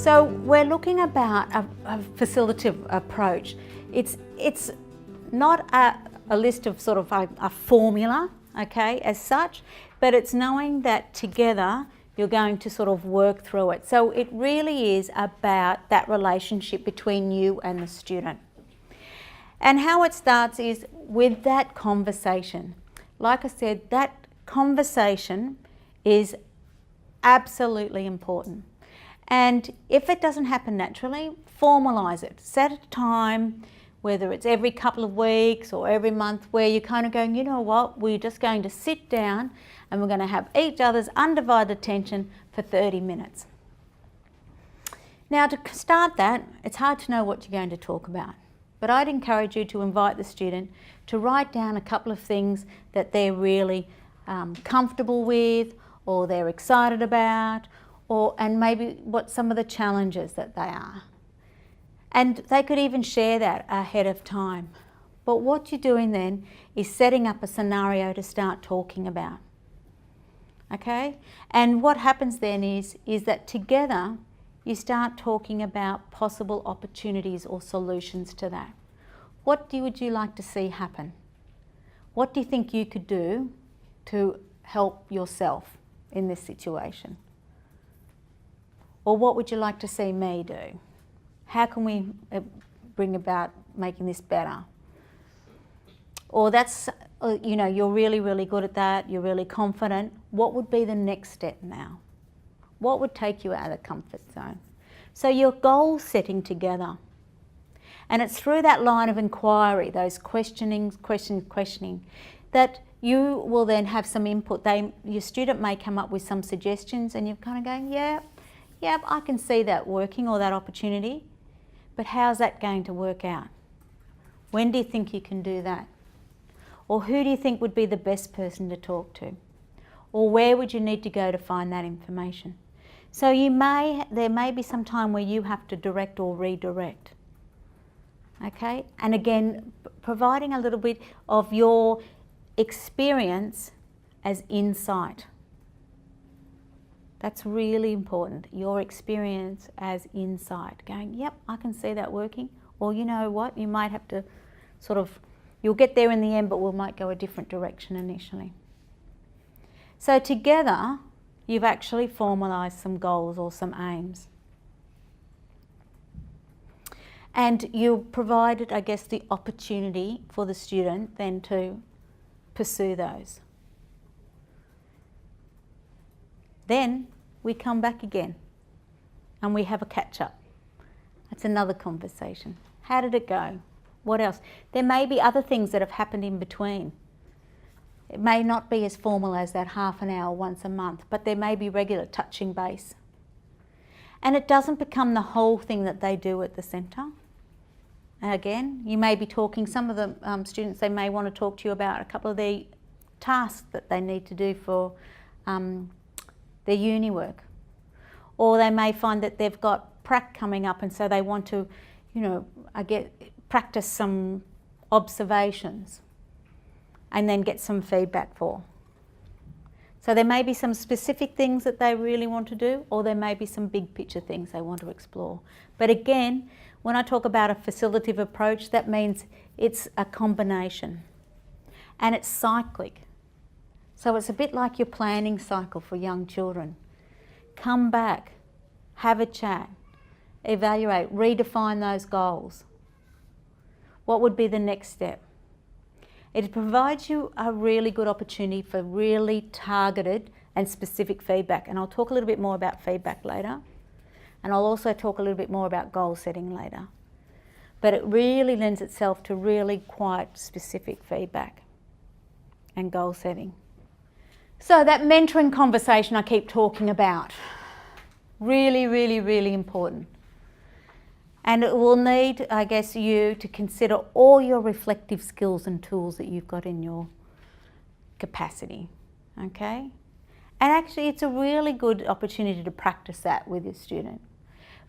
So we're looking about a facilitative approach. It's not a list of sort of a formula, okay, as such, but it's knowing that together you're going to sort of work through it. So it really is about that relationship between you and the student. And how it starts is with that conversation. Like I said, that conversation is absolutely important. And if it doesn't happen naturally, formalise it. Set a time, whether it's every couple of weeks or every month, where you're kind of going, you know what, we're just going to sit down and we're going to have each other's undivided attention for 30 minutes. Now, to start that, it's hard to know what you're going to talk about. But I'd encourage you to invite the student to write down a couple of things that they're really comfortable with, or they're excited about, and maybe what some of the challenges that they are. And they could even share that ahead of time. But what you're doing then is setting up a scenario to start talking about. Okay? And what happens then is that together you start talking about possible opportunities or solutions to that. What would you like to see happen? What do you think you could do to help yourself in this situation? Or what would you like to see me do? How can we bring about making this better? Or that's, you know, you're really, really good at that, you're really confident. What would be the next step now? What would take you out of the comfort zone? So you're goal setting together. And it's through that line of inquiry, those questioning, that you will then have some input. Your student may come up with some suggestions and you're kind of going, yeah, I can see that working, or that opportunity, but how's that going to work out? When do you think you can do that? Or who do you think would be the best person to talk to? Or where would you need to go to find that information? So there may be some time where you have to direct or redirect. Okay? And again, providing a little bit of your experience as insight. That's really important, your experience as insight. Going, yep, I can see that working. Or you know what, you might have to sort of, you'll get there in the end, but we might go a different direction initially. So together, you've actually formalised some goals or some aims. And you provided, I guess, the opportunity for the student then to pursue those. Then we come back again and we have a catch-up. That's another conversation. How did it go? What else? There may be other things that have happened in between. It may not be as formal as that half an hour once a month, but there may be regular touching base. And it doesn't become the whole thing that they do at the centre. Again, you may be talking, some of the students, they may want to talk to you about a couple of the tasks that they need to do for their uni work. Or they may find that they've got prac coming up and so they want to, you know, practice some observations and then get some feedback for. So there may be some specific things that they really want to do, or there may be some big picture things they want to explore. But again, when I talk about a facilitative approach, that means it's a combination and it's cyclic. So it's a bit like your planning cycle for young children. Come back, have a chat, evaluate, redefine those goals. What would be the next step? It provides you a really good opportunity for really targeted and specific feedback. And I'll talk a little bit more about feedback later. And I'll also talk a little bit more about goal setting later. But it really lends itself to really quite specific feedback and goal setting. So that mentoring conversation I keep talking about, really, really, really important. And it will need, I guess, you to consider all your reflective skills and tools that you've got in your capacity, okay? And actually it's a really good opportunity to practice that with your student.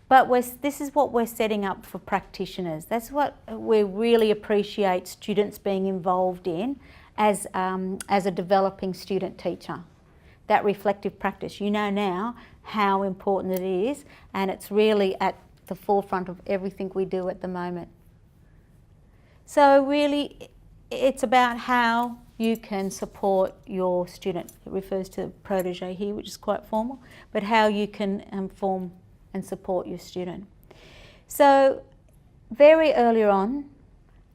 But this is what we're setting up for practitioners. That's what we really appreciate students being involved in as a developing student teacher. that reflective practice. You know now how important it is, and it's really at the forefront of everything we do at the moment. So really, it's about how you can support your student. It refers to protege here, which is quite formal, but how you can inform and support your student. So very early on,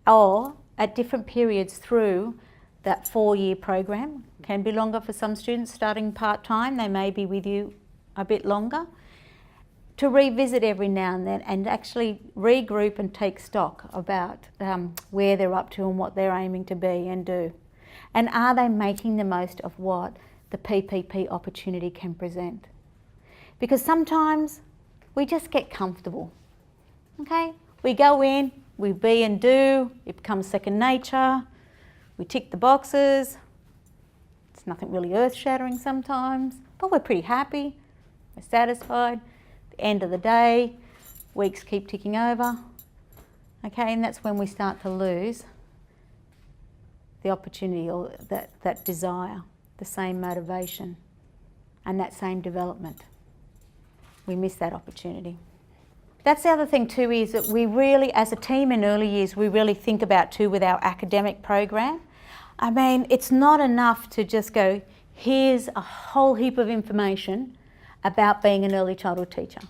or at different periods through that 4-year program, can be longer for some students starting part-time, they may be with you a bit longer, to revisit every now and then and actually regroup and take stock about where they're up to and what they're aiming to be and do. And are they making the most of what the PPP opportunity can present? Because sometimes we just get comfortable, okay? We go in, we be and do, it becomes second nature, we tick the boxes. It's nothing really earth-shattering sometimes, but we're pretty happy, we're satisfied. The end of the day, weeks keep ticking over, okay? And that's when we start to lose the opportunity or that desire, the same motivation and that same development. We miss that opportunity. That's the other thing too, is that we really, as a team in early years, we really think about too with our academic program. I mean, it's not enough to just go, here's a whole heap of information about being an early childhood teacher.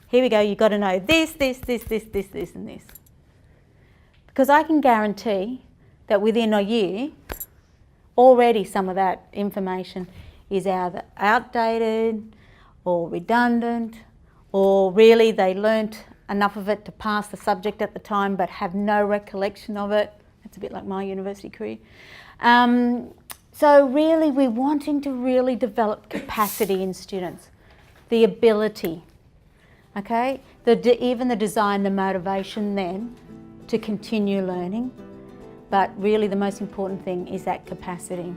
Here we go, you've got to know this, and this. Because I can guarantee that within a year, already some of that information is either outdated or redundant, or really they learnt enough of it to pass the subject at the time but have no recollection of it. That's a bit like my university career. So really we're wanting to really develop capacity in students, the ability, okay? Even the design, the motivation then to continue learning. But really the most important thing is that capacity.